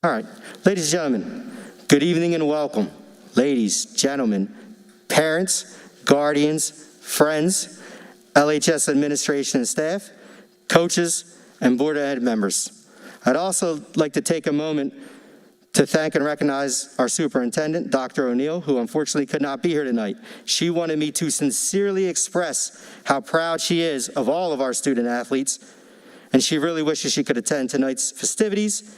All right, ladies and gentlemen, good evening and welcome. Ladies, gentlemen, parents, guardians, friends, LHS administration and staff, coaches, and Board of Ed members. I'd also like to take a moment to thank and recognize our superintendent, Dr. O'Neill, who unfortunately could not be here tonight. She wanted me to sincerely express how proud she is of all of our student athletes, and she really wishes she could attend tonight's festivities.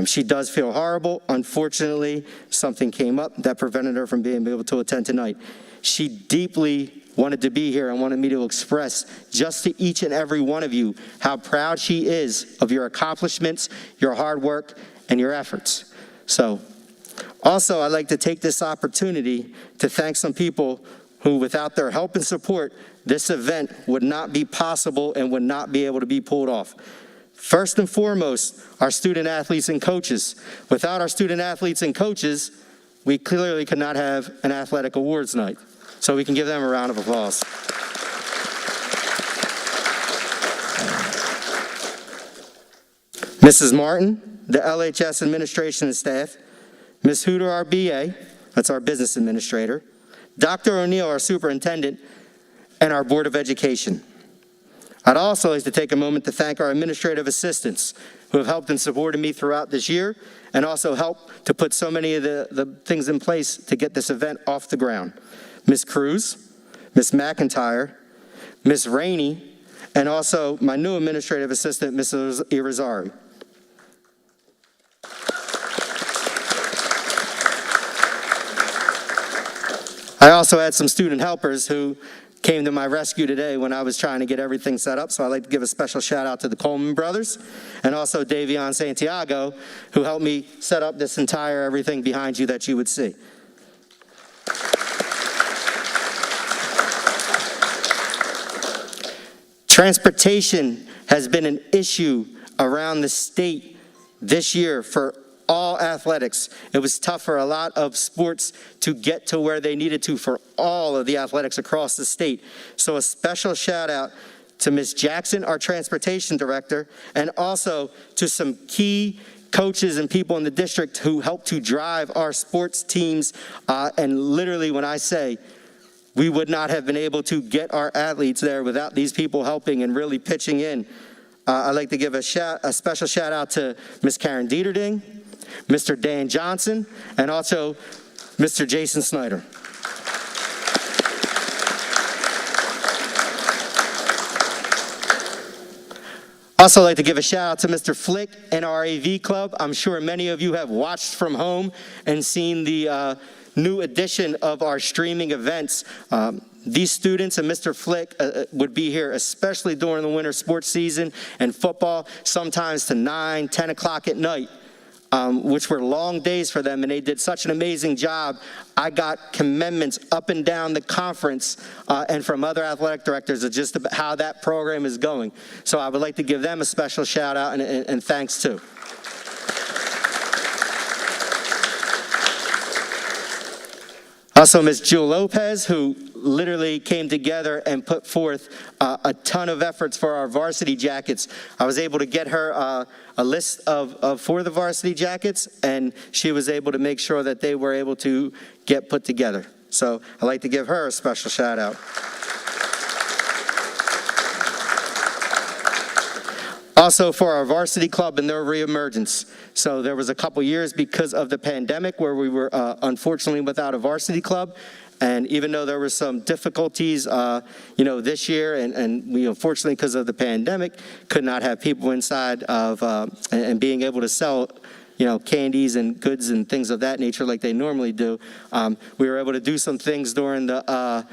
She does feel horrible. Unfortunately, something came up that prevented her from being able to attend tonight. She deeply wanted to be here and wanted me to express just to each and every one of you how proud she is of your accomplishments, your hard work, and your efforts. So, also, I'd like to take this opportunity to thank some people who, without their help and support, this event would not be possible and would not be able to be pulled off. First and foremost, our student athletes and coaches. Without our student athletes and coaches, we clearly could not have an athletic awards night. So we can give them a round of applause. Mrs. Martin, the LHS administration and staff, Ms. Hooter, our BA, that's our business administrator, Dr. O'Neill, our superintendent, and our Board of Education. I'd also like to take a moment to thank our administrative assistants who have helped and supported me throughout this year and also helped to put so many of the things in place to get this event off the ground. Ms. Cruz, Ms. McIntyre, Ms. Rainey, and also my new administrative assistant, Mrs. Irizarry. I also had some student helpers who came to my rescue today when I was trying to get everything set up, so I'd like to give a special shout out to the Coleman brothers and also Davion Santiago, who helped me set up this entire everything behind you that you would see. Transportation has been an issue around the state this year for all athletics. It was tough for a lot of sports to get to where they needed to for all of the athletics across the state. So a special shout out to Ms. Jackson, our transportation director, and also to some key coaches and people in the district who helped to drive our sports teams. And literally when I say we would not have been able to get our athletes there without these people helping and really pitching in. I'd like to give a special shout out to Ms. Karen Dieterding, Mr. Dan Johnson, and also Mr. Jason Snyder. Also like to give a shout out to Mr. Flick and our AV club. I'm sure many of you have watched from home and seen the new edition of our streaming events. These students and Mr. Flick would be here, especially during the winter sports season and football, sometimes to 9, 10 o'clock at night. Which were long days for them, and they did such an amazing job. I got commendments up and down the conference and from other athletic directors of just about how that program is going. So I would like to give them a special shout out and thanks too. Also, Ms. Jewel Lopez, who literally came together and put forth a ton of efforts for our varsity jackets. I was able to get her a list for the varsity jackets, and she was able to make sure that they were able to get put together. So I'd like to give her a special shout out. Also for our varsity club and their reemergence. So there was a couple years because of the pandemic where we were unfortunately without a varsity club. And even though there were some difficulties, this year, and we unfortunately, because of the pandemic, could not have people inside of and being able to sell, candies and goods and things of that nature like they normally do. We were able to do some things during the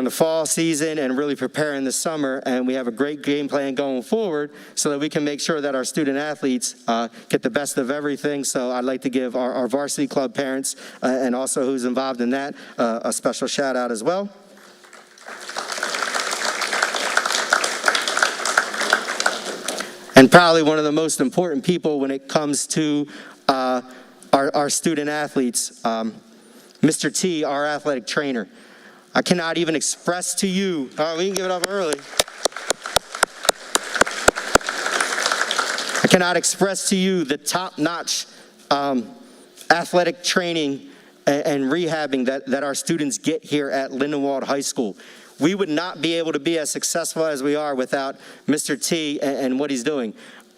fall season and really prepare in the summer, and we have a great game plan going forward so that we can make sure that our student athletes get the best of everything. So I'd like to give our varsity club parents and also who's involved in that a special shout out as well. And probably one of the most important people when it comes to our student athletes, Mr. T, our athletic trainer. I cannot even express to you, we can give it up early. I cannot express to you the top-notch athletic training and rehabbing that our students get here at Lindenwold High School. We would not be able to be as successful as we are without Mr. T and what he's doing.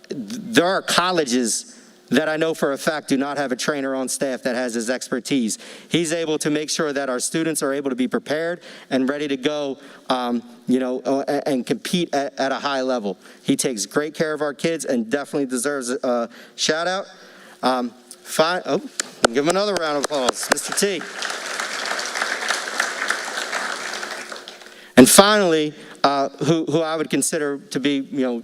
There are colleges that I know for a fact do not have a trainer on staff that has his expertise. He's able to make sure that our students are able to be prepared and ready to go, and compete at a high level. He takes great care of our kids and definitely deserves a shout out. Give him another round of applause, Mr. T. And finally, who I would consider to be,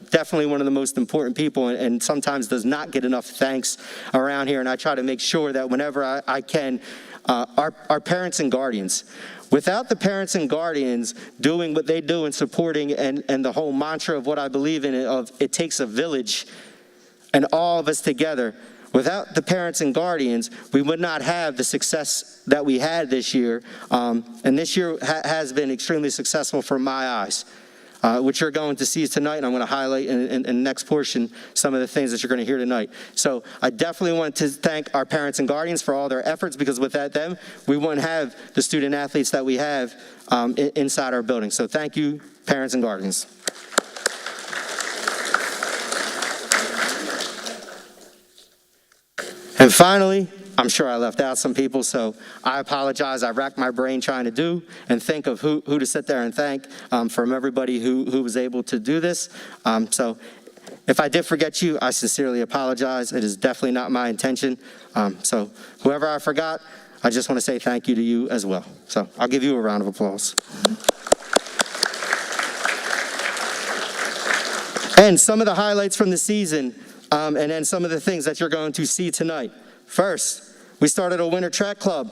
definitely one of the most important people and sometimes does not get enough thanks around here. And I try to make sure that whenever I can, our parents and guardians. Without the parents and guardians doing what they do and supporting and the whole mantra of what I believe in, of it takes a village and all of us together, without the parents and guardians, we would not have the success that we had this year. And this year has been extremely successful from my eyes, which you're going to see tonight. And I'm going to highlight in the next portion some of the things that you're going to hear tonight. So I definitely want to thank our parents and guardians for all their efforts, because without them, we wouldn't have the student athletes that we have inside our building. So thank you, parents and guardians. And finally, I'm sure I left out some people, so I apologize. I racked my brain trying to do and think of who to sit there and thank from everybody who was able to do this. So if I did forget you, I sincerely apologize. It is definitely not my intention. So whoever I forgot, I just want to say thank you to you as well. So I'll give you a round of applause. And some of the highlights from the season, and then some of the things that you're going to see tonight. First, we started a winter track club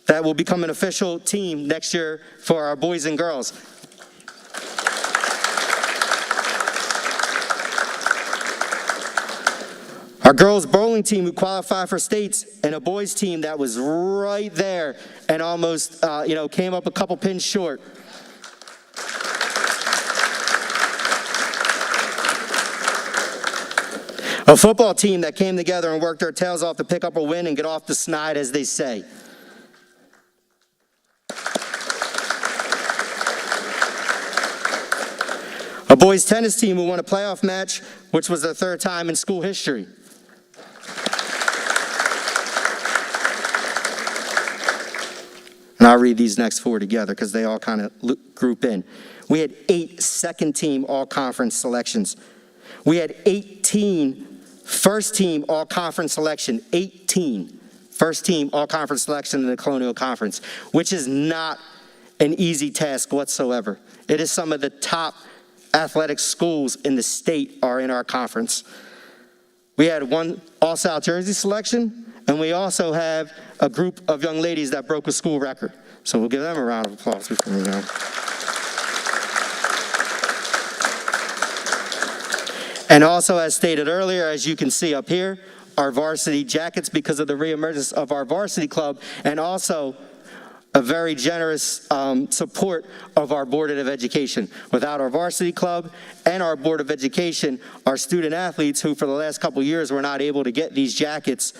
that will become an official team next year for our boys and girls. Our girls bowling team who qualified for states, and a boys team that was right there and almost came up a couple pins short. A football team that came together and worked their tails off to pick up a win and get off the snide, as they say. A boys tennis team who won a playoff match, which was their third time in school history. And I'll read these next four together because they all kind of group in. We had 8 second-team all-conference selections. We had 18 first-team all-conference selection, 18 first-team all-conference selection in the Colonial Conference, which is not an easy task whatsoever. It is some of the top athletic schools in the state are in our conference. We had 1 All-South Jersey selection, and we also have a group of young ladies that broke a school record. So we'll give them a round of applause before we go. And also, as stated earlier, as you can see up here, our varsity jackets because of the reemergence of our varsity club, and also a very generous support of our Board of Education. Without our varsity club and our Board of Education, our student athletes who for the last couple years were not able to get these jackets,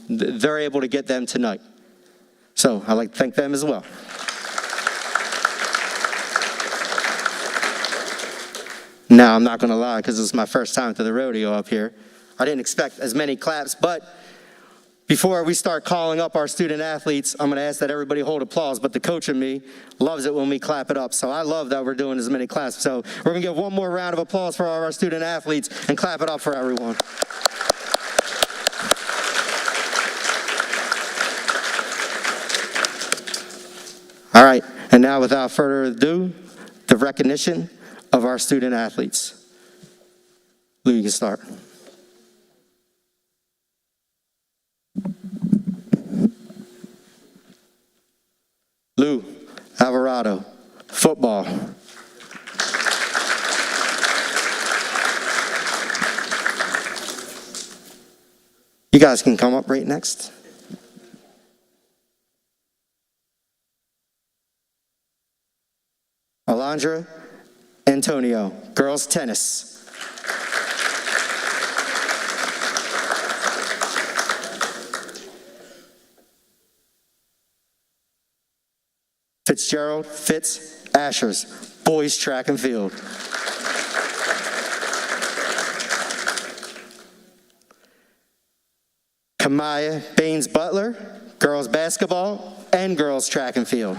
they're able to get them tonight. So I'd like to thank them as well. Now, I'm not going to lie, because this is my first time to the rodeo up here. I didn't expect as many claps, but before we start calling up our student athletes, I'm going to ask that everybody hold applause, but the coach in me loves it when we clap it up, so I love that we're doing as many claps. So we're going to give one more round of applause for all our student athletes and clap it up for everyone. All right, and now without further ado, the recognition of our student athletes. Lou, you can start. Lou Alvarado, football. You guys can come up right next. Alondra Antonio, girls tennis. Fitzgerald Fitz Ashers, boys track and field. Kamaya Baines Butler, girls basketball and girls track and field.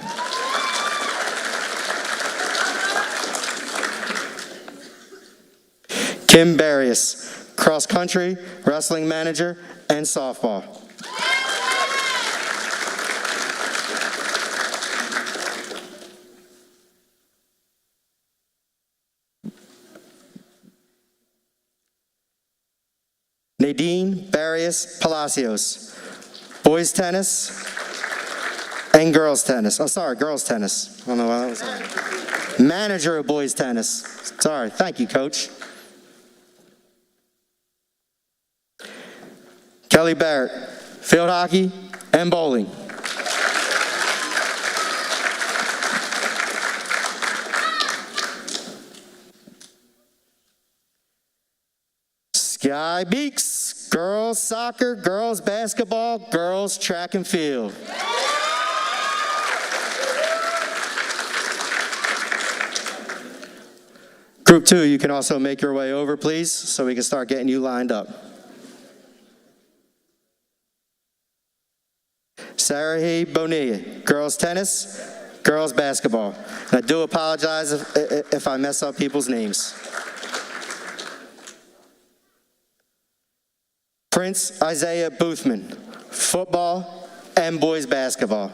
Kim Barrios, cross country, wrestling manager, and softball. Nadine Barrios Palacios, boys tennis and girls tennis. Oh, sorry, girls tennis. I don't know why that was. Manager of boys tennis. Sorry, thank you, coach. Kelly Barrett, field hockey and bowling. Sky Beeks, girls soccer, girls basketball, girls track and field. Group 2, you can also make your way over, please, so we can start getting you lined up. Sarahi Bonilla, girls tennis, girls basketball. And I do apologize if I mess up people's names. Prince Isaiah Boothman, football and boys basketball.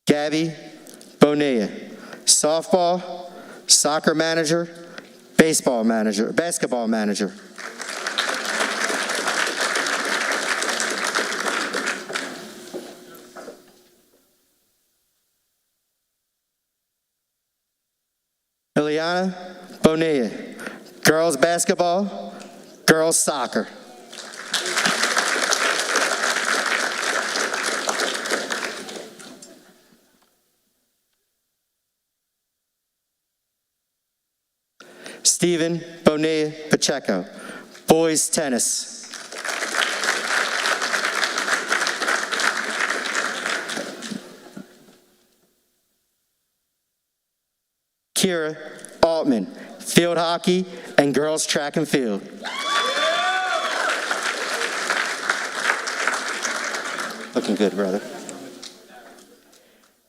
Gabby Bonilla, softball, soccer manager, basketball manager. Ileana Bonilla, girls basketball, girls soccer. Stephen Bonilla Pacheco, boys tennis. Kira Altman, field hockey and girls track and field. Looking good, brother.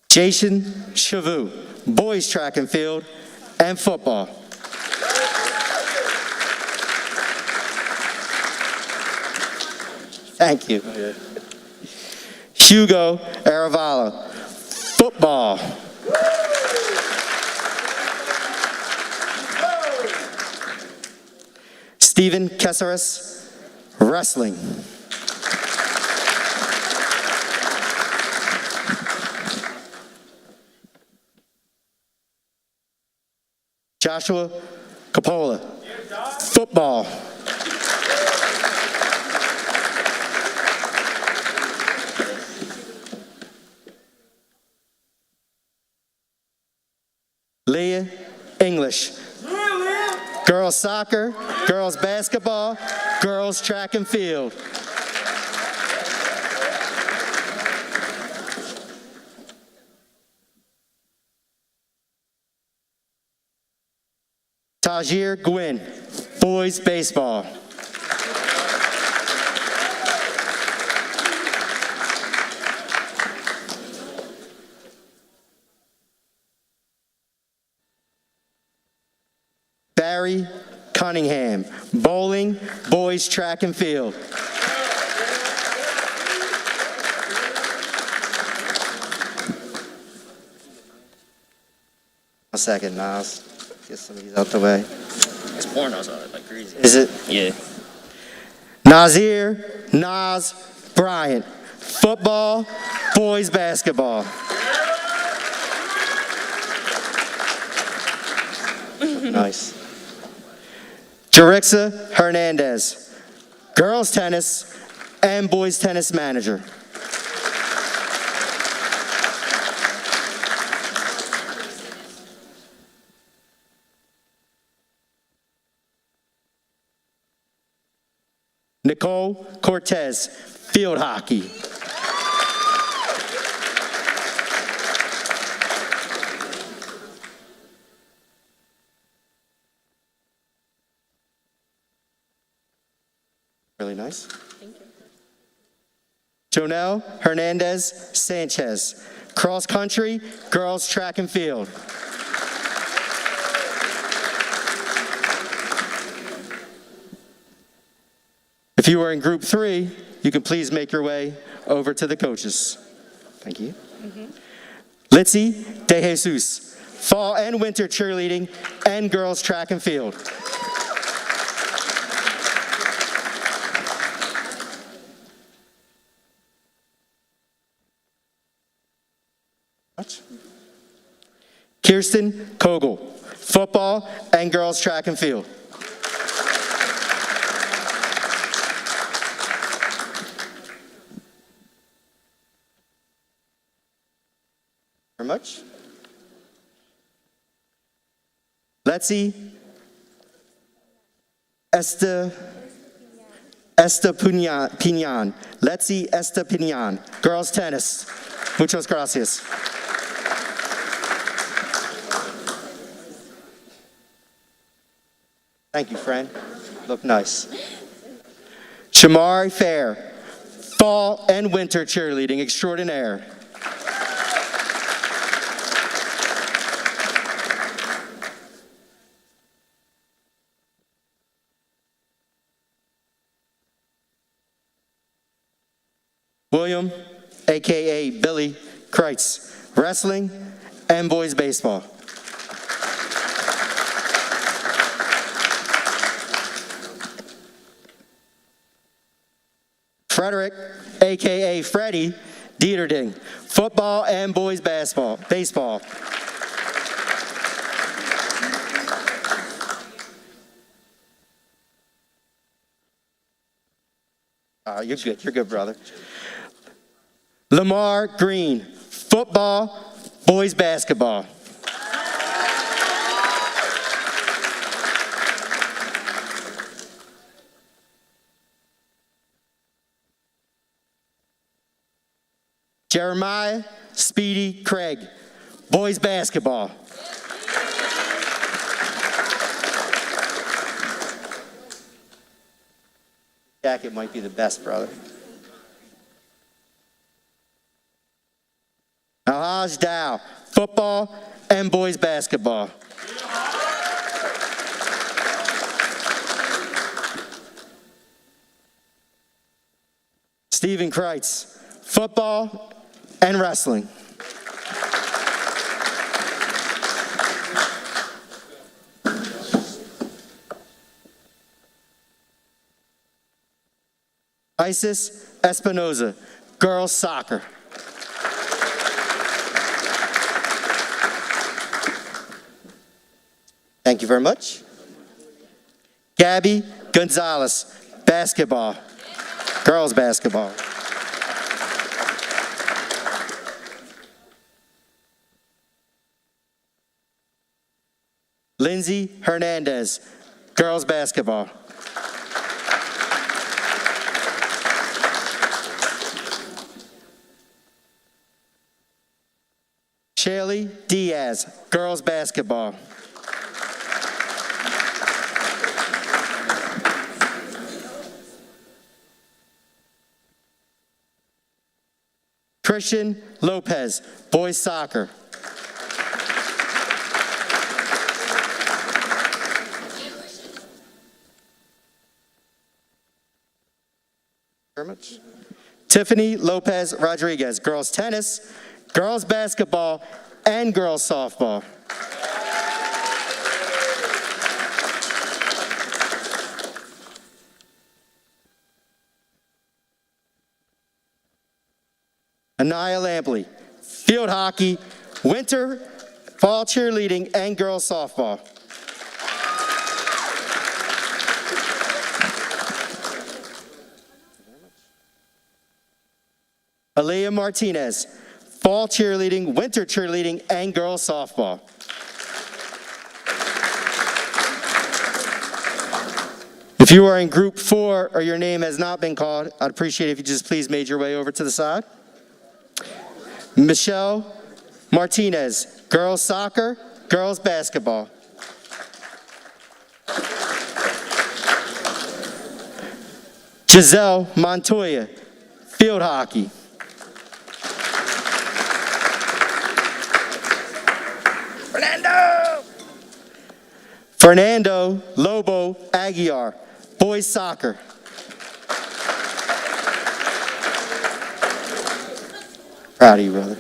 Jason Chavu, boys track and field and football. Thank you. Hugo Aravalo, football. Stephen Kesaris, wrestling. Joshua Capola, football. Leah English, girls soccer, girls basketball, girls track and field. Tajir Gwynn, boys baseball. Barry Cunningham, bowling, boys track and field. A second, Nas. Get some of these out the way. It's pouring outside like crazy. Is it? Yeah. Nazir Nas Bryant, football, boys basketball. Nice. Jerixa Hernandez, girls tennis and boys tennis manager. Nicole Cortez, field hockey. Really nice. Thank you. Jonelle Hernandez Sanchez, cross country, girls track and field. If you are in group 3, you can please make your way over to the coaches. Thank you. Litzy De Jesus, fall and winter cheerleading and girls track and field. Kirsten Kogel, football and girls track and field. Very much. Letzi Piñan. Letzi Piñan, girls tennis. Muchas gracias. Thank you, friend. Look nice. Shamari Fair, fall and winter cheerleading extraordinaire. William, a.k.a. Billy Kreitz, wrestling and boys baseball. Frederick, a.k.a. Freddie Dieterding, football and boys baseball. You're good, brother. Lamar Green, football, boys basketball. Jeremiah Speedy Craig, boys basketball. Jacket might be the best, brother. Alhaj Dow, football and boys basketball. Stephen Kreitz, football and wrestling. Isis Espinoza, girls soccer. Thank you very much. Gabby Gonzalez, basketball, girls basketball. Lindsay Hernandez, girls basketball. Shaylee Diaz, girls basketball. Christian Lopez, boys soccer. Very much. Tiffany Lopez Rodriguez, girls tennis, girls basketball, and girls softball. Anaya Lampley, field hockey, winter, fall cheerleading, and girls softball. Aaliyah Martinez, fall cheerleading, winter cheerleading, and girls softball. If you are in group 4 or your name has not been called, I'd appreciate it if you just please made your way over to the side. Michelle Martinez, girls soccer, girls basketball. Giselle Montoya, field hockey. Fernando Lobo Aguiar, boys soccer. Proud of you, brother.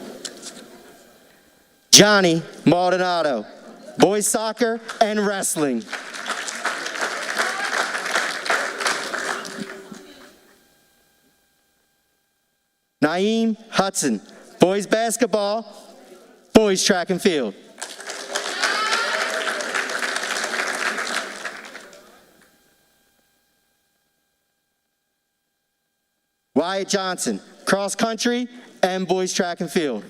Johnny Maldonado, boys soccer and wrestling. Naeem Hudson, boys basketball, boys track and field. Wyatt Johnson, cross country and boys track and field.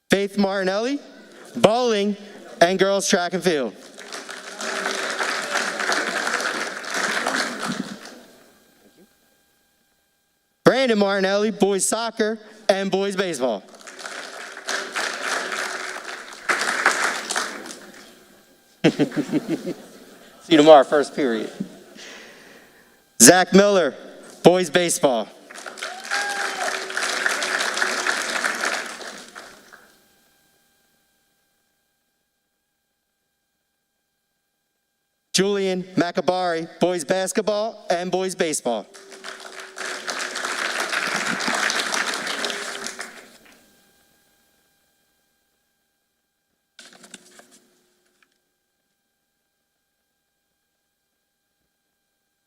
Faith Martinelli, bowling and girls track and field. Brandon Martinelli, boys soccer and boys baseball. See you tomorrow, first period. Zach Miller, boys baseball. Julian Macabari, boys basketball and boys baseball.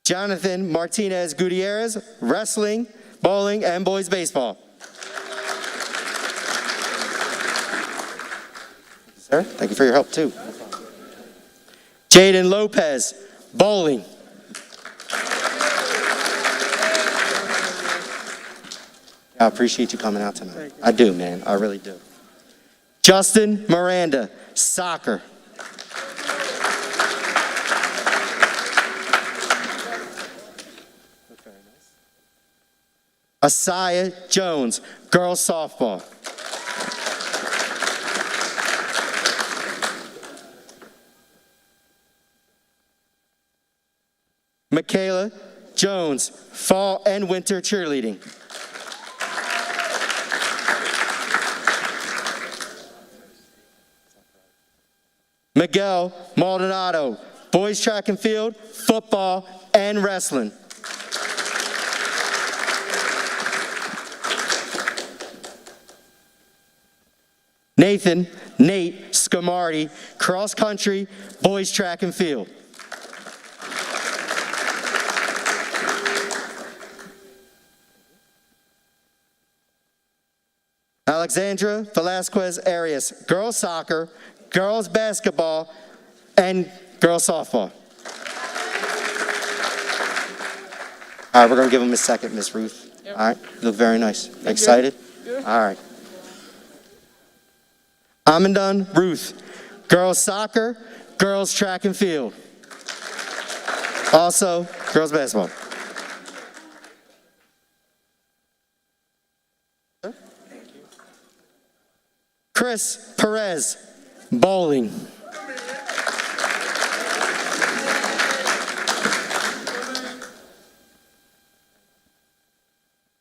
Jonathan Martinez Gutierrez, wrestling, bowling, and boys baseball. Sir, thank you for your help too. Jaden Lopez, bowling. I appreciate you coming out tonight. I do, man. I really do. Justin Miranda, soccer. Asaya Jones, girls softball. Michaela Jones, fall and winter cheerleading. Miguel Maldonado, boys track and field, football, and wrestling. Nate Scamardi, cross country, boys track and field. Alexandra Velasquez Arias, girls soccer, girls basketball, and girls softball. All right, we're going to give them a second, Miss Ruth. Yep. All right, you look very nice. Excited? Good. All right. Amandun Ruth, girls soccer, girls track and field. Also, girls basketball. Chris Perez, bowling.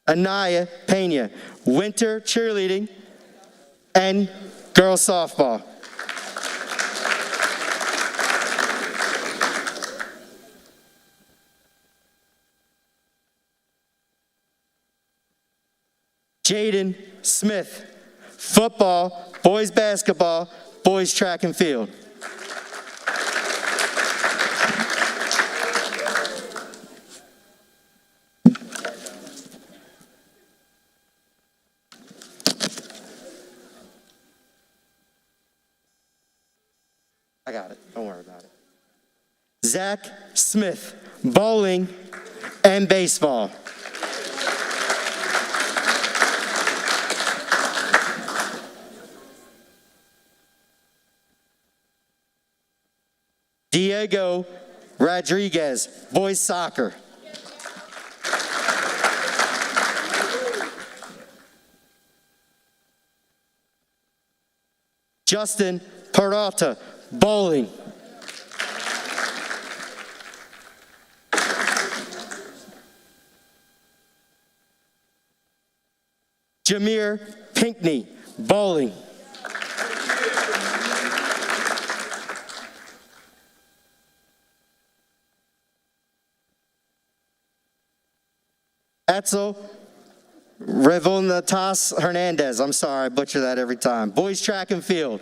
Anaya Pena, winter cheerleading and girls softball. Jaden Smith, football, boys basketball, boys track and field. I got it. Don't worry about it. Zach Smith, bowling and baseball. Diego Rodriguez, boys soccer. Justin Peralta, bowling. Jameer Pinkney, bowling. Etzel Revonatas Hernandez. I'm sorry, I butcher that every time. Boys track and field.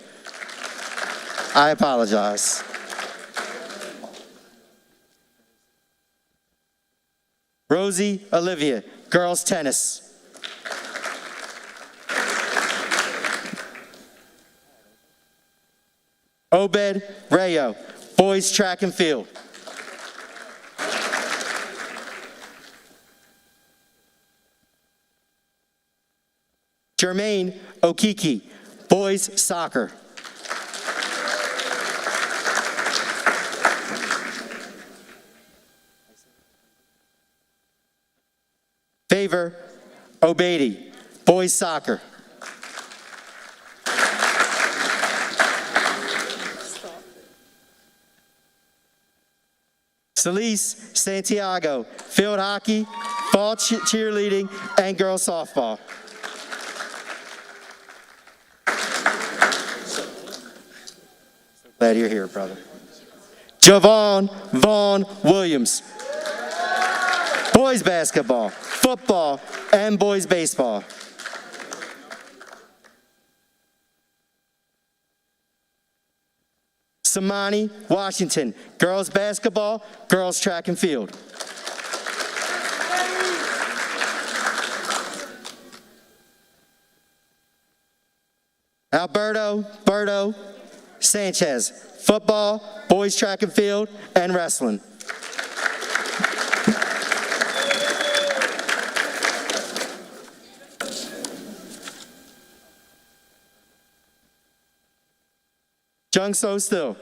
I apologize. Rosie Olivia, girls tennis. Obed Rayo, boys track and field. Jermaine Okiki, boys soccer. Favor Obedi, boys soccer. Celise Santiago, field hockey, fall cheerleading, and girls softball. Glad you're here, brother. Javon Vaughn Williams, boys basketball, football, and boys baseball. Samani Washington, girls basketball, girls track and field. Alberto Sanchez, football, boys track and field, and wrestling. Jung So Still,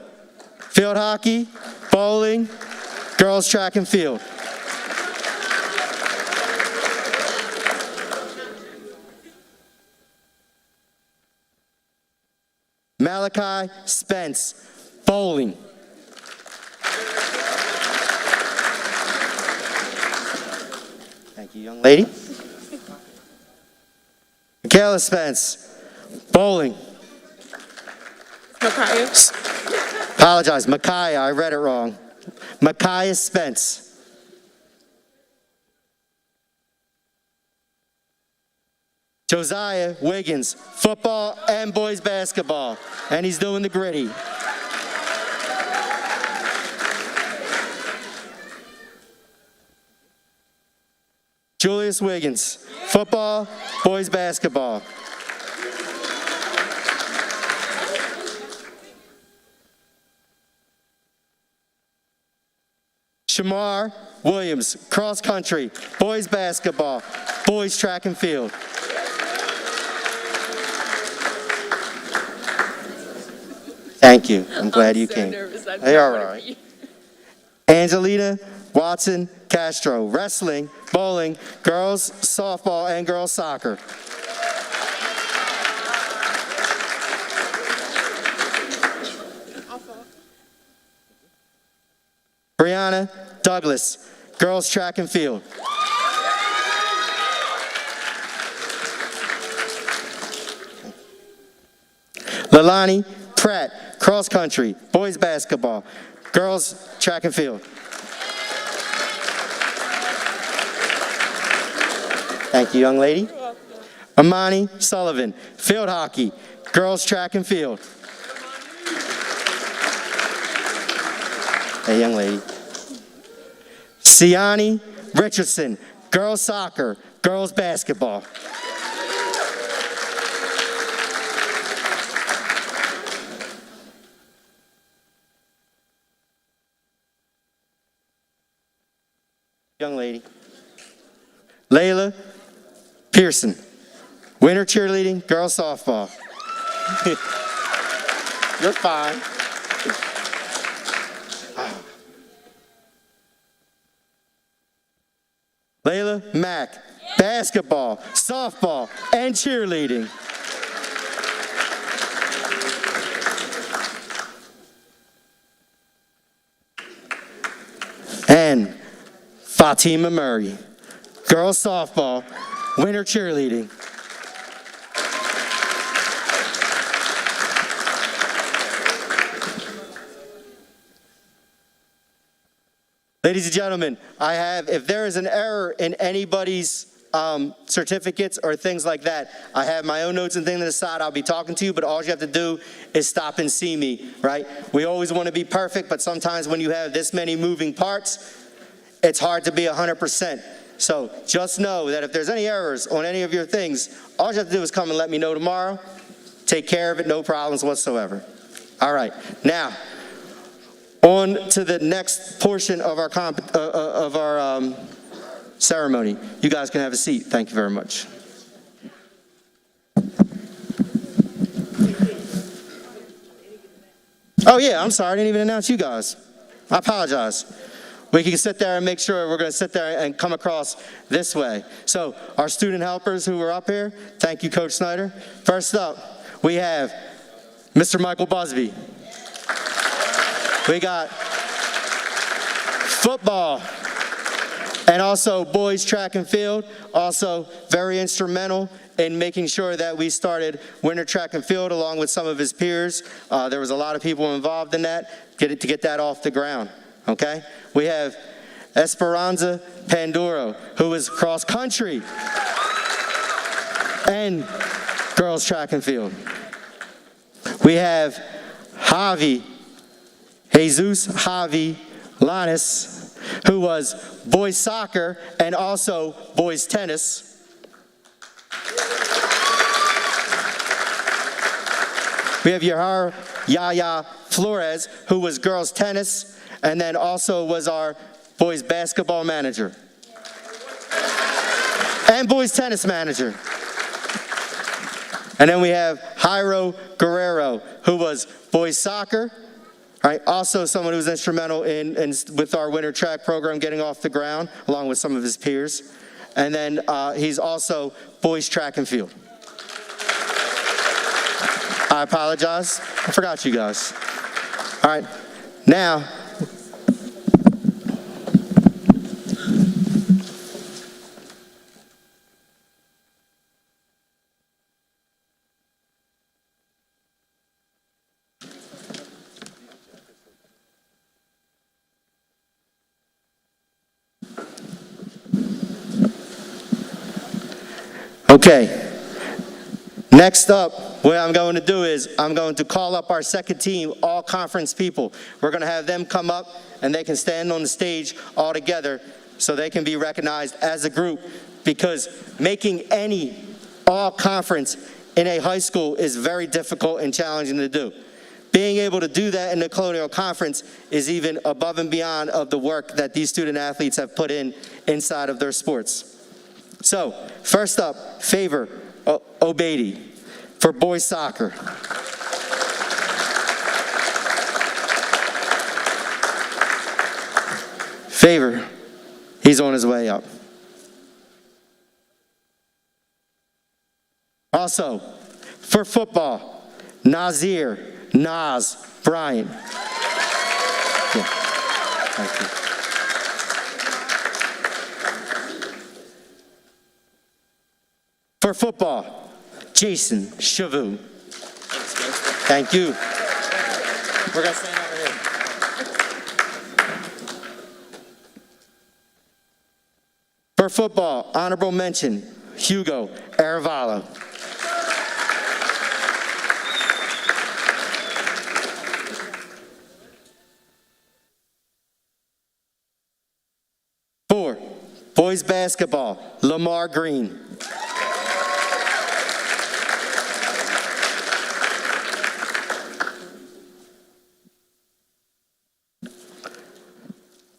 field hockey, bowling, girls track and field. Malachi Spence, bowling. Thank you, young lady. Michaela Spence, bowling. Micaiah. Apologize, Micaiah, I read it wrong. Micaiah Spence. Josiah Wiggins, football and boys basketball, and he's doing the gritty. Julius Wiggins, football, boys basketball. Shamar Williams, cross country, boys basketball, boys track and field. Thank you. I'm glad you came. They are all right. Angelina Watson Castro, wrestling, bowling, girls softball, and girls soccer. Brianna Douglas, girls track and field. Lalani Pratt, cross country, boys basketball, girls track and field. Thank you, young lady. Amani Sullivan, field hockey, girls track and field. Hey, young lady. Siani Richardson, girls soccer, girls basketball. Young lady. Layla Pearson, winter cheerleading, girls softball. You're fine. Layla Mack, basketball, softball, and cheerleading. And Fatima Murray, girls softball, winter cheerleading. Ladies and gentlemen, if there is an error in anybody's certificates or things like that, I have my own notes and things on the side. I'll be talking to you, but all you have to do is stop and see me, right? We always want to be perfect, but sometimes when you have this many moving parts, it's hard to be 100%. So just know that if there's any errors on any of your things, all you have to do is come and let me know tomorrow. Take care of it, no problems whatsoever. All right, now, on to the next portion of our ceremony. You guys can have a seat. Thank you very much. Oh yeah, I'm sorry, I didn't even announce you guys. I apologize. We can sit there and make sure we're going to sit there and come across this way. So our student helpers who are up here, thank you, Coach Snyder. First up, we have Mr. Michael Bosby. We got football and also boys track and field, also very instrumental in making sure that we started winter track and field along with some of his peers. There was a lot of people involved in that, to get that off the ground, okay? We have Esperanza Panduro, who is cross country and girls track and field. We have Jesus Javi Lanes, who was boys soccer and also boys tennis. We have Yaya Flores, who was girls tennis and then also was our boys basketball manager and boys tennis manager. And then we have Jairo Guerrero, who was boys soccer. Right, also someone who was instrumental with our winter track program getting off the ground, along with some of his peers. And then he's also boys track and field. I apologize. I forgot you guys. All right, now, okay, next up, what I'm going to do is I'm going to call up our second team, all conference people. We're going to have them come up and they can stand on the stage all together so they can be recognized as a group, because making any all conference in a high school is very difficult and challenging to do. Being able to do that in the Colonial Conference is even above and beyond of the work that these student athletes have put inside of their sports. So, first up, Favor Obeidi for boys soccer. Favor, he's on his way up. Also, for football, Nas Bryant. Yeah. Thank you. For football, Jason Chavu. Thank you. We're going to stand over here. For football, honorable mention, Hugo Aravallo. For boys basketball, Lamar Green.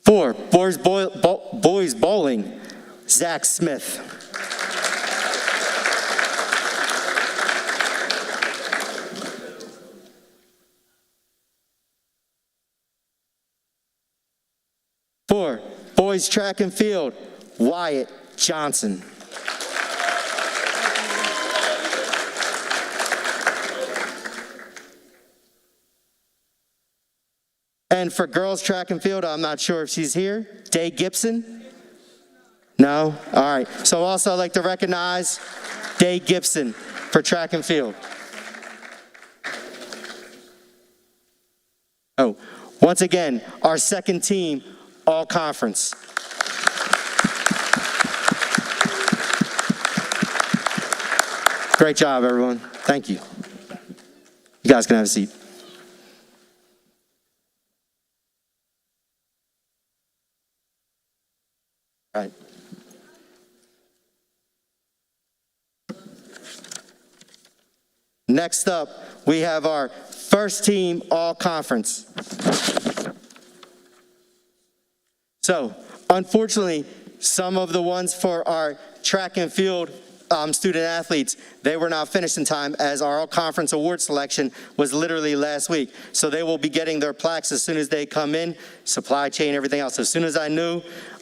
For boys bowling, Zach Smith. For boys track and field, Wyatt Johnson. And for girls track and field, I'm not sure if she's here. Day Gibson? No? All right. So also I'd like to recognize Day Gibson for track and field. Oh, once again, our second team, all conference. Great job, everyone. Thank you. You guys can have a seat. All right. Next up, we have our first team all conference. So, unfortunately, some of the ones for our track and field student athletes, they were not finished in time as our all conference award selection was literally last week. So they will be getting their plaques as soon as they come in, supply chain, everything else. As soon as I knew,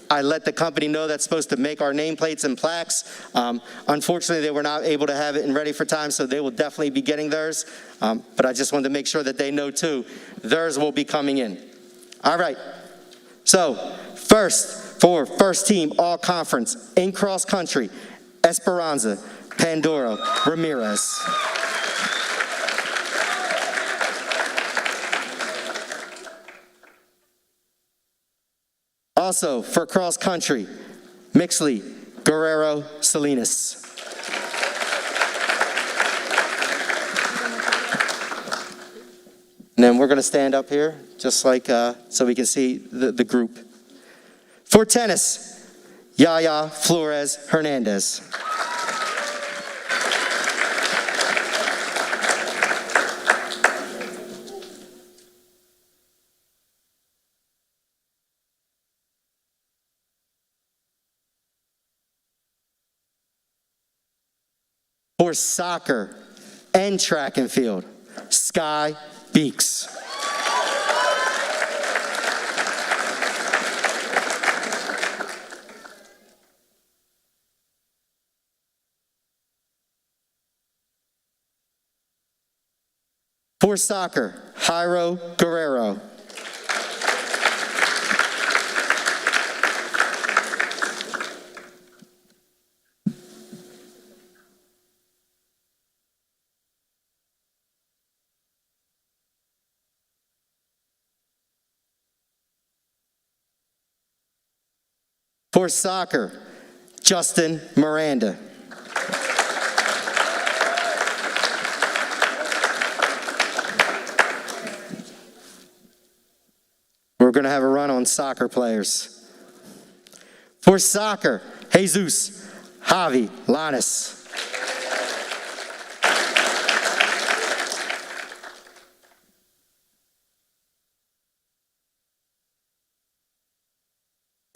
I let the company know that's supposed to make our nameplates and plaques. Unfortunately, they were not able to have it and ready for time, so they will definitely be getting theirs. But I just wanted to make sure that they know too, theirs will be coming in. All right, so first team all conference in cross country, Esperanza, Pandora, Ramirez. Also, for cross country, Mixley, Guerrero, Salinas. And then we're going to stand up here, just like so we can see the group. For tennis, Yaya Flores Hernandez. For soccer and track and field, Sky Beeks. For soccer, Jairo Guerrero. For soccer, Justin Miranda. We're going to have a run on soccer players. For soccer, Jesus Javi Lanes.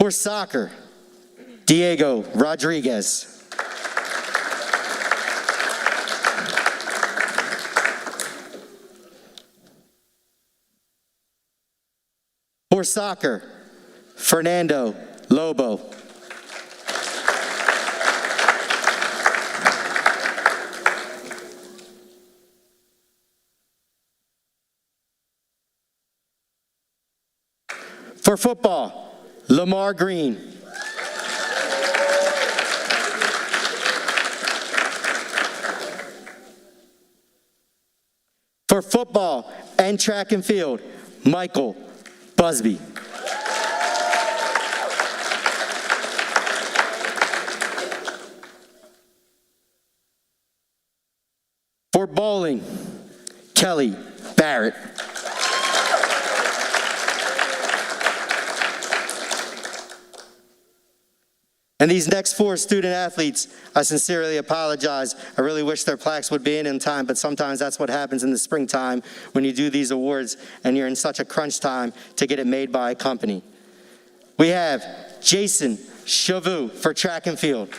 For soccer, Diego Rodriguez. For soccer, Fernando Lobo. For football, Lamar Green. For football and track and field, Michael Bosby. For bowling, Kelly Barrett. And these next four student athletes, I sincerely apologize. I really wish their plaques would be in time, but sometimes that's what happens in the springtime when you do these awards and you're in such a crunch time to get it made by a company. We have Jason Chavu for track and field.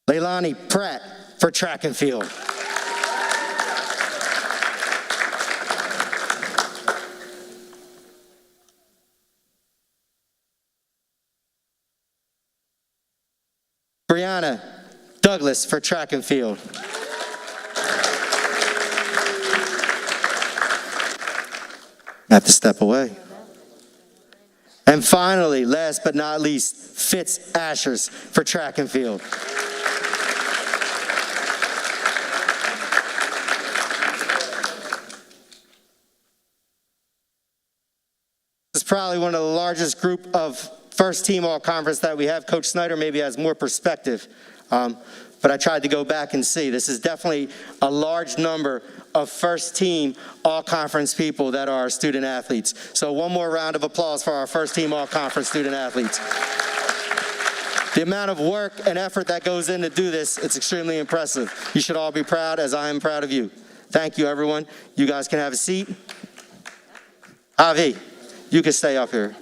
Leilani Pratt for track and field. Brianna Douglas for track and field. I have to step away. And finally, last but not least, Fitz Ashers for track and field. This is probably one of the largest group of first team all-conference that we have. Coach Snyder maybe has more perspective, but I tried to go back and see. This is definitely a large number of first team all-conference people that are our student athletes. So one more round of applause for our first team all-conference student athletes. The amount of work and effort that goes in to do this, it's extremely impressive. You should all be proud, as I am proud of you. Thank you, everyone. You guys can have a seat. Javi, you can stay up here.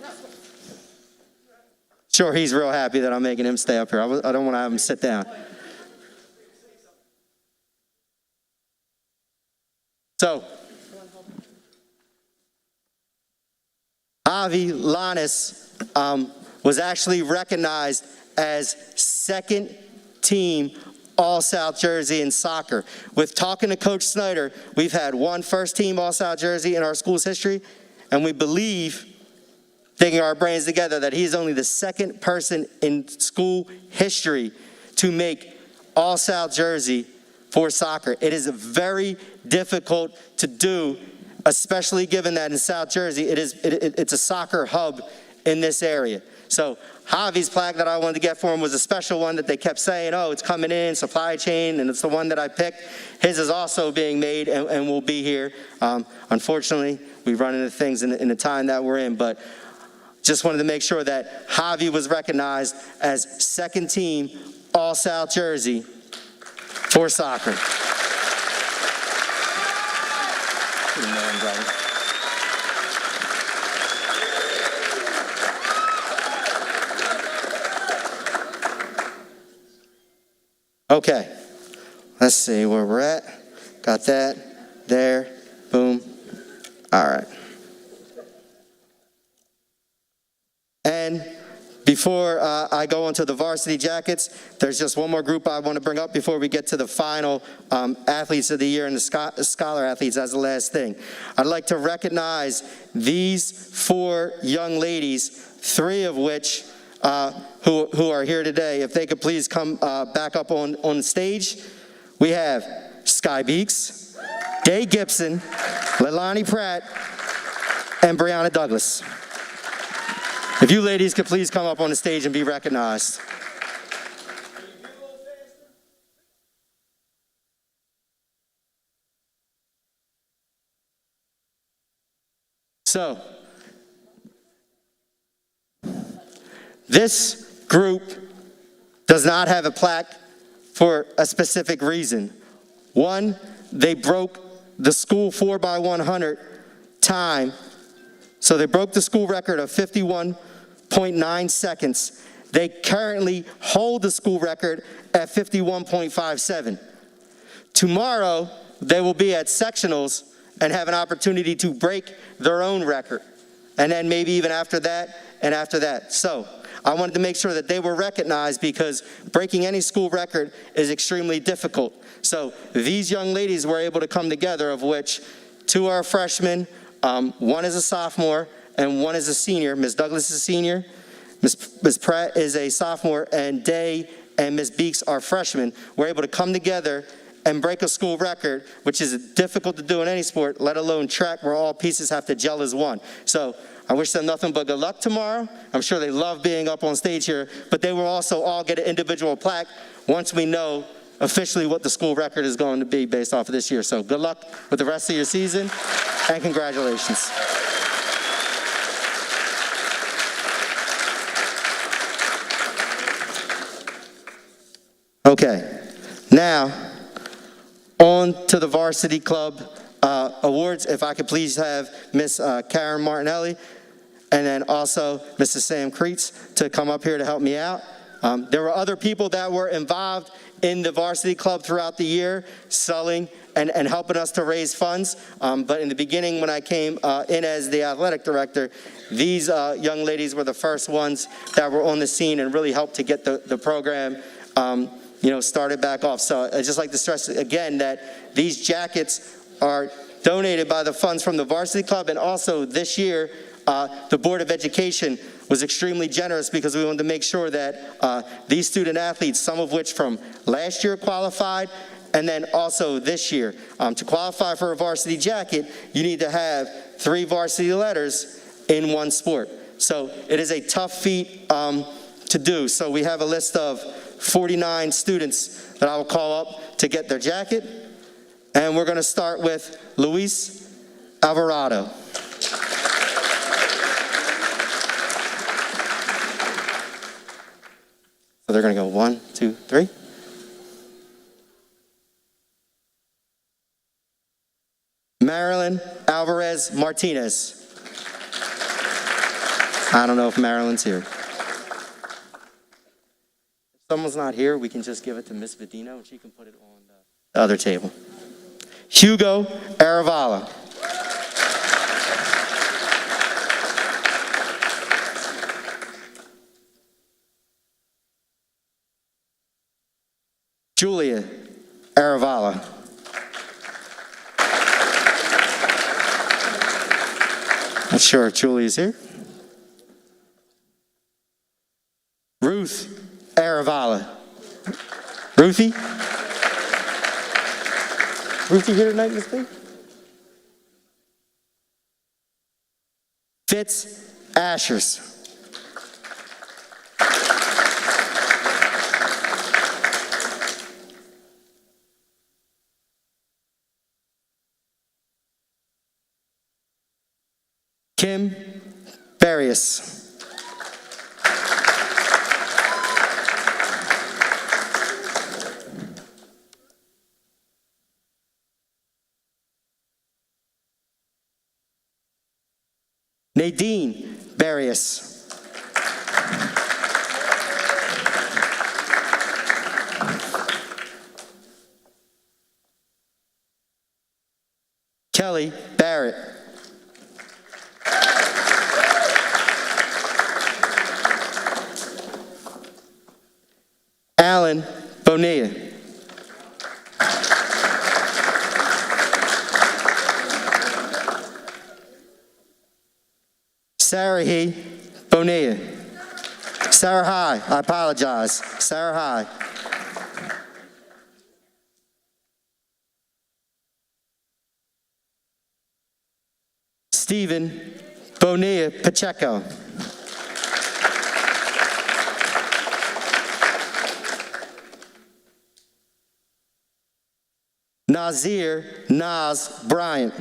Sure, he's real happy that I'm making him stay up here. I don't want to have him sit down. So, Javi Lanes was actually recognized as second team All-South jersey in soccer. With talking to Coach Snyder, we've had one first team All-South jersey in our school's history, and we believe, thinking our brains together, that he's only the second person in school history to make All-South jersey for soccer. It is very difficult to do, especially given that in South Jersey, it's a soccer hub in this area. So Javi's plaque that I wanted to get for him was a special one that they kept saying, oh, it's coming in, supply chain, and it's the one that I picked. His is also being made and will be here. Unfortunately, we run into things in the time that we're in, but just wanted to make sure that Javi was recognized as second team All-South jersey for soccer. Okay, let's see where we're at. Got that, there, boom. All right. And before I go on to the varsity jackets, there's just one more group I want to bring up before we get to the final athletes of the year and the scholar athletes as the last thing. I'd like to recognize these 4 young ladies, 3 of which who are here today. If they could please come back up on stage. We have Sky Beeks, Day Gibson, Leilani Pratt, and Brianna Douglas. If you ladies could please come up on the stage and be recognized. So, this group does not have a plaque for a specific reason. One, they broke the school 4x100 time. So they broke the school record of 51.9 seconds. They currently hold the school record at 51.57. Tomorrow, they will be at sectionals and have an opportunity to break their own record. And then maybe even after that and after that. So I wanted to make sure that they were recognized because breaking any school record is extremely difficult. So these young ladies were able to come together, of which 2 are freshmen, 1 is a sophomore, and 1 is a senior. Ms. Douglas is a senior, Ms. Pratt is a sophomore, and Day and Ms. Beeks are freshmen. We're able to come together and break a school record, which is difficult to do in any sport, let alone track, where all pieces have to gel as one. So I wish them nothing but good luck tomorrow. I'm sure they love being up on stage here, but they will also all get an individual plaque once we know officially what the school record is going to be based off of this year. So good luck with the rest of your season, and congratulations. Okay, now on to the varsity club awards. If I could please have Miss Karen Martinelli and then also Mrs. Sam Creets to come up here to help me out. There were other people that were involved in the varsity club throughout the year, selling and helping us to raise funds. But in the beginning, when I came in as the athletic director, these young ladies were the first ones that were on the scene and really helped to get the program started back off. So I'd just like to stress again that these jackets are donated by the funds from the Varsity Club, and also this year, the Board of Education was extremely generous because we wanted to make sure that these student athletes, some of which from last year qualified, and then also this year. To qualify for a varsity jacket, you need to have 3 varsity letters in one sport. So it is a tough feat to do. So we have a list of 49 students that I will call up to get their jacket. And we're going to start with Luis Alvarado. So they're going to go 1, 2, 3. Marilyn Alvarez Martinez. I don't know if Marilyn's here. If someone's not here, we can just give it to Miss Vidino and she can put it on the other table. Hugo Aravala. Julia Aravala. Not sure if Julia's here. Ruth Aravala. Ruthie? Ruthie here tonight, Miss B? Fitz Ashers. Kim Barrios. Nadine Barrios. Kelly Barrett. Alan Bonilla. Sarah He Bonilla. Sarah High, I apologize. Sarah High. Stephen Bonilla Pacheco. Nazir Naz Bryant.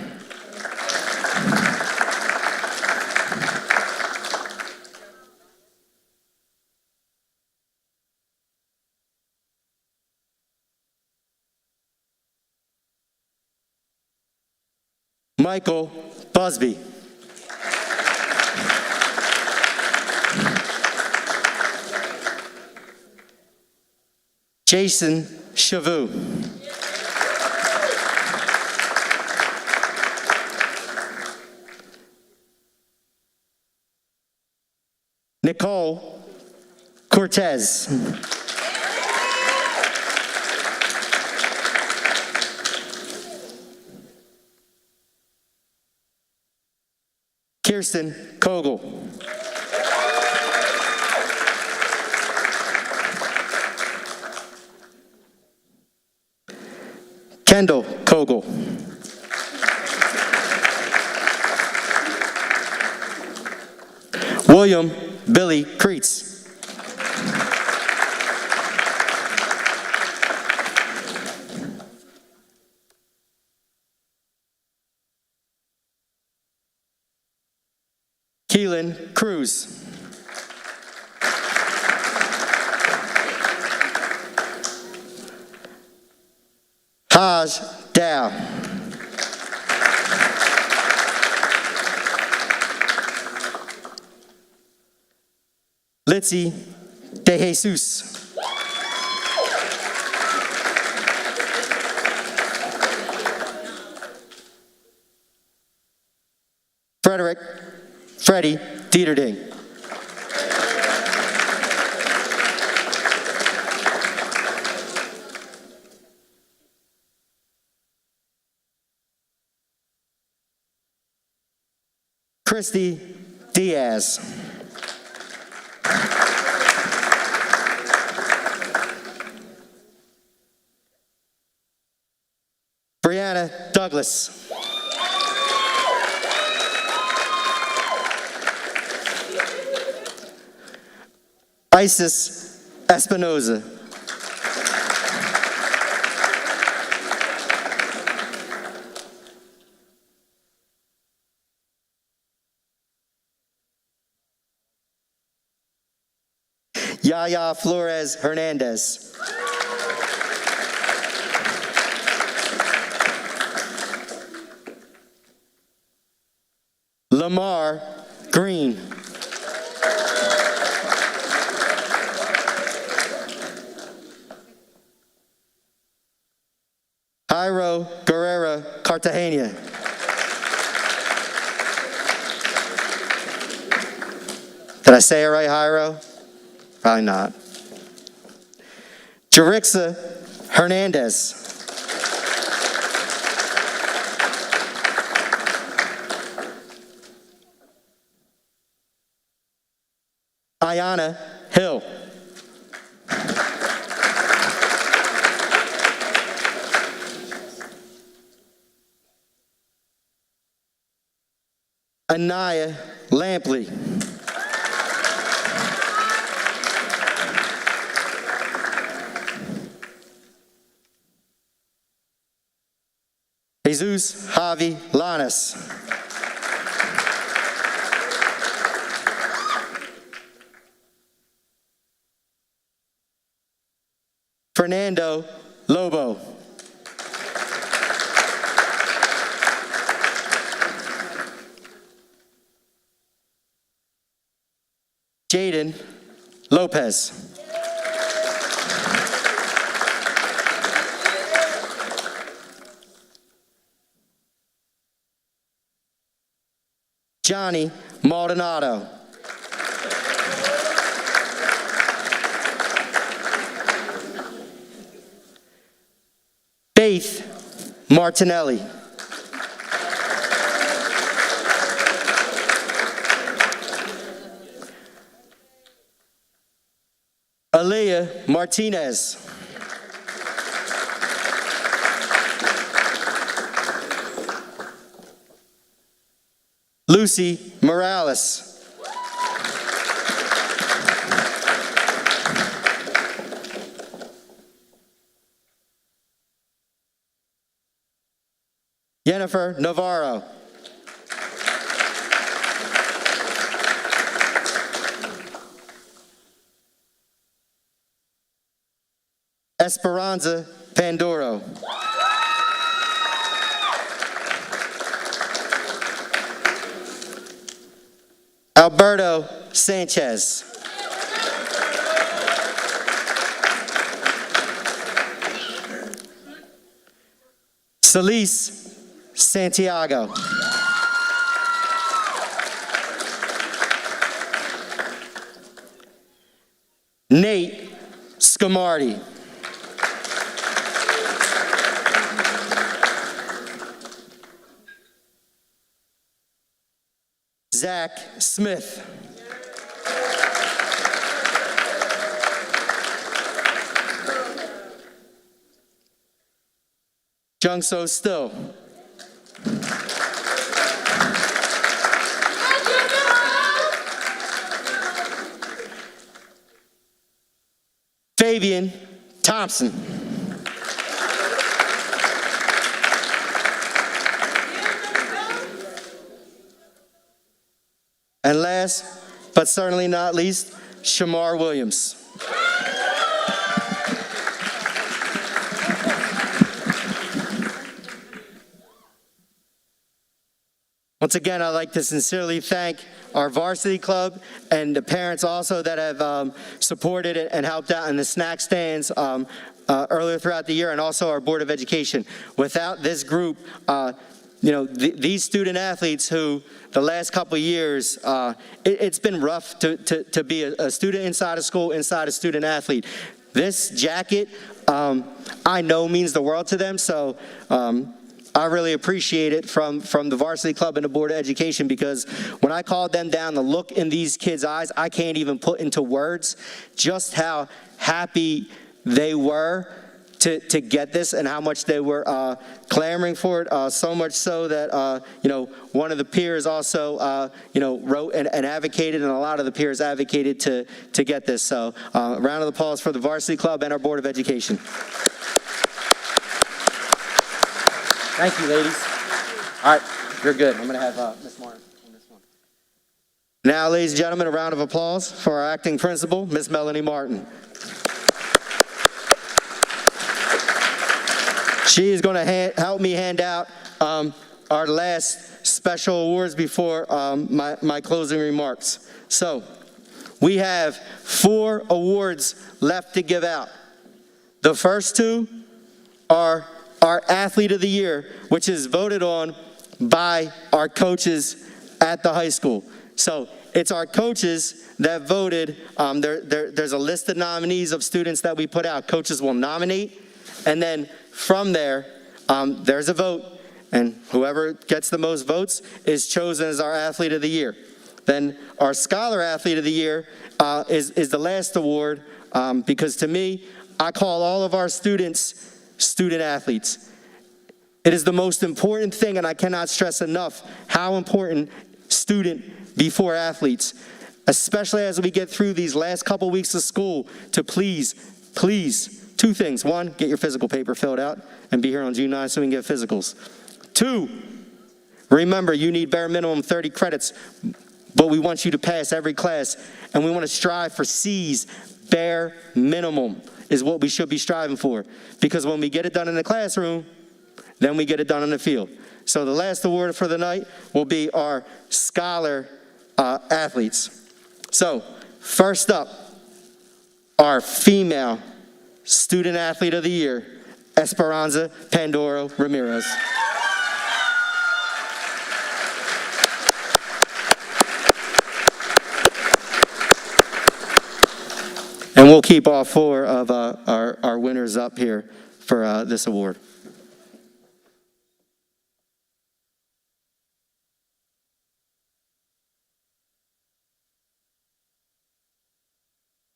Michael Bosby. Jason Chavou. Nicole Cortez. Kirsten Kogel. Kendall Kogel. William Billy Kreitz. Keelan Cruz. Haj Dow. Litzy De Jesus. Frederick Freddie Dieterding. Christy Diaz. Brianna Douglas. Isis Espinoza. Yaya Flores Hernandez. Lamar Green. Jairo Guerrera Cartagena. Did I say it right, Jairo? Probably not. Jerixa Hernandez. Ayana Hill. Anaya Lampley. Jesus Javi Lanas. Fernando Lobo. Jaden Lopez. Johnny Maldonado. Faith Martinelli. Aaliyah Martinez. Lucy Morales. Jennifer Navarro. Esperanza Pandoro. Alberto Sanchez. Celise Santiago. Nate Scamardi. Zach Smith. Jungso Still. Fabian Thompson. And last, but certainly not least, Shamar Williams. Once again, I'd like to sincerely thank our varsity club and the parents also that have supported it and helped out in the snack stands earlier throughout the year, and also our Board of Education. Without this group, these student athletes who the last couple of years, it's been rough to be a student inside of school, inside a student athlete. This jacket, I know means the world to them, so I really appreciate it from the Varsity Club and the Board of Education, because when I called them down, the look in these kids' eyes, I can't even put into words just how happy they were to get this and how much they were clamoring for it, so much so that, one of the peers also, wrote and advocated, and a lot of the peers advocated to get this. So a round of applause for the Varsity Club and our Board of Education. Thank you, ladies. All right, you're good. I'm going to have Ms. Martin on this one. Now, ladies and gentlemen, a round of applause for our acting principal, Ms. Melanie Martin. She is going to help me hand out our last special awards before my closing remarks. So, we have 4 awards left to give out. The first 2 are our Athlete of the Year, which is voted on by our coaches at the high school. So it's our coaches that voted. There's a list of nominees of students that we put out. Coaches will nominate, and then from there, there's a vote, and whoever gets the most votes is chosen as our Athlete of the Year. Then our Scholar Athlete of the Year is the last award, because to me, I call all of our students student athletes. It is the most important thing, and I cannot stress enough how important student before athletes, especially as we get through these last couple weeks of school, to please, 2 things. 1, get your physical paper filled out and be here on June 9th so we can get physicals. 2, remember you need bare minimum 30 credits, but we want you to pass every class, and we want to strive for C's. Bare minimum is what we should be striving for, because when we get it done in the classroom, then we get it done in the field. So the last award for the night will be our Scholar athletes. So first up, our female Student Athlete of the Year, Esperanza Pandoro Ramirez. And we'll keep all 4 of our winners up here for this award.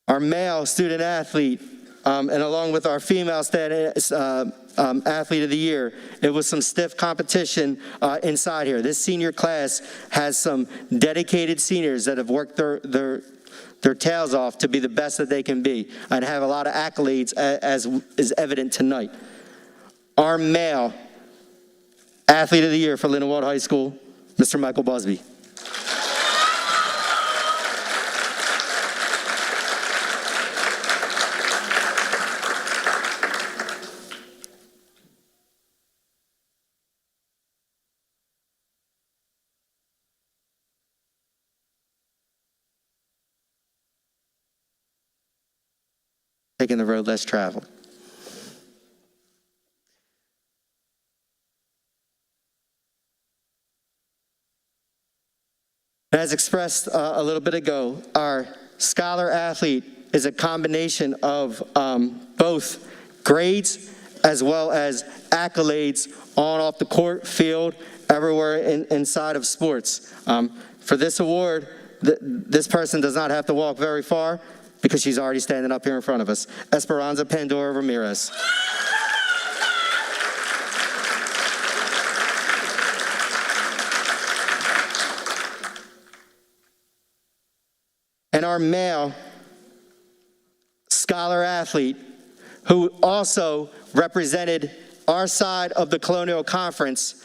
Our male student athlete, and along with our female athlete of the year, it was some stiff competition inside here. This senior class has some dedicated seniors that have worked their tails off to be the best that they can be, and have a lot of accolades, as is evident tonight. Our male Athlete of the Year for Lindenwold High School, Mr. Michael Bosby. Taking the road less traveled. As expressed a little bit ago, our Scholar Athlete is a combination of both grades as well as accolades on, off the court, field, everywhere inside of sports. For this award, this person does not have to walk very far, because she's already standing up here in front of us. Esperanza Pandora Ramirez. And our male Scholar Athlete, who also represented our side of the Colonial Conference,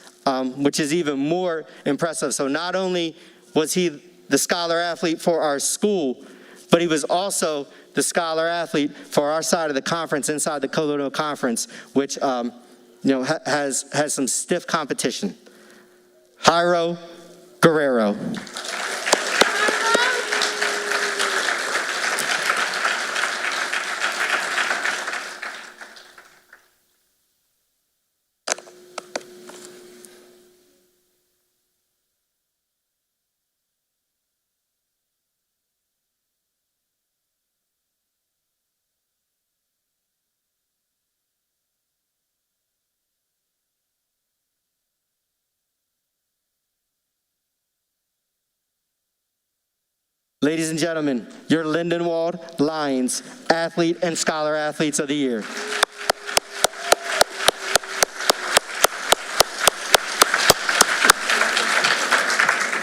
which is even more impressive. So not only was he the Scholar Athlete for our school, but he was also the Scholar Athlete for our side of the conference, inside the Colonial Conference, which has some stiff competition. Jairo Guerrero. Ladies and gentlemen, your Lindenwold Lions Athlete and Scholar Athletes of the Year.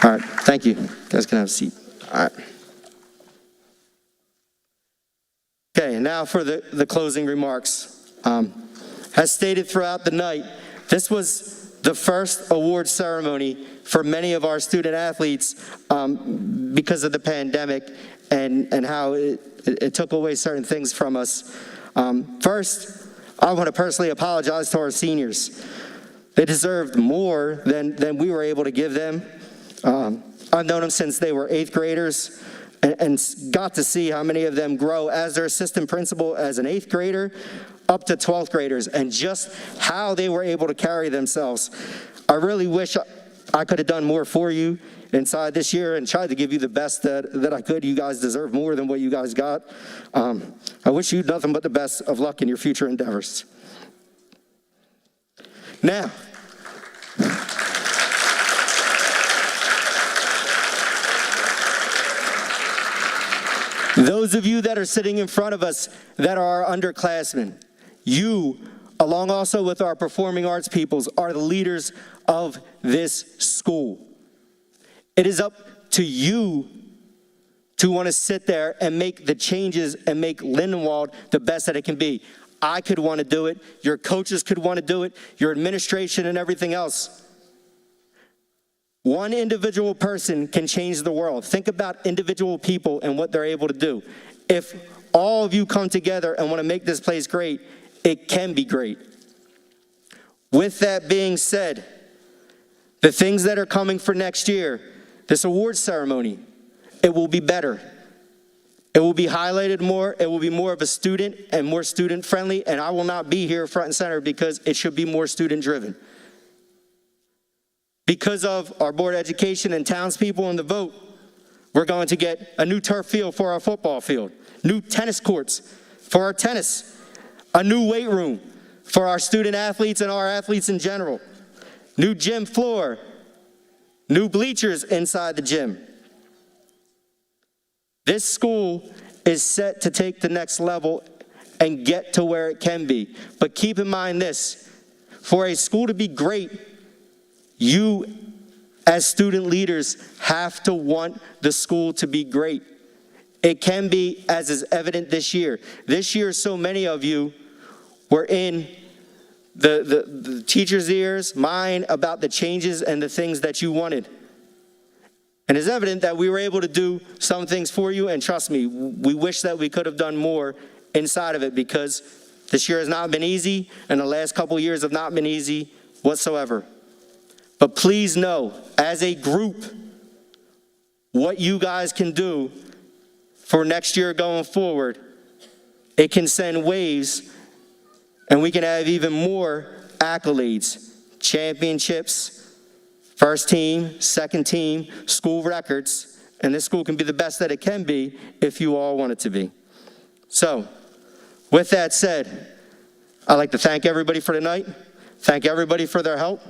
All right, thank you. You guys can have a seat. All right. Okay, now for the closing remarks. As stated throughout the night, this was the first award ceremony for many of our student athletes because of the pandemic and how it took away certain things from us. First, I want to personally apologize to our seniors. They deserved more than we were able to give them. I've known them since they were 8th graders and got to see how many of them grow as their assistant principal as an 8th grader up to 12th graders, and just how they were able to carry themselves. I really wish I could have done more for you inside this year and tried to give you the best that I could. You guys deserve more than what you guys got. I wish you nothing but the best of luck in your future endeavors. Now, those of you that are sitting in front of us that are our underclassmen, you, along also with our performing arts peoples, are the leaders of this school. It is up to you to want to sit there and make the changes and make Lindenwold the best that it can be. I could want to do it. Your coaches could want to do it. Your administration and everything else. One individual person can change the world. Think about individual people and what they're able to do. If all of you come together and want to make this place great, it can be great. With that being said, the things that are coming for next year, this award ceremony, it will be better. It will be highlighted more. It will be more of a student and more student friendly, and I will not be here front and center because it should be more student driven. Because of our Board of Education and townspeople and the vote, we're going to get a new turf field for our football field, new tennis courts for our tennis, a new weight room for our student athletes and our athletes in general, new gym floor, new bleachers inside the gym. This school is set to take the next level and get to where it can be. But keep in mind this, for a school to be great, you as student leaders have to want the school to be great. It can be, as is evident this year. This year, so many of you were in the teachers' ears, mine, about the changes and the things that you wanted. And it's evident that we were able to do some things for you, and trust me, we wish that we could have done more inside of it, because this year has not been easy, and the last couple years have not been easy whatsoever. But please know, as a group, what you guys can do for next year going forward, it can send waves, and we can have even more accolades, championships, first team, second team, school records, and this school can be the best that it can be if you all want it to be. So, with that said, I'd like to thank everybody for tonight, thank everybody for their help.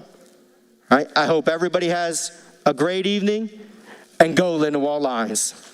I hope everybody has a great evening, and go Lindenwold Lions.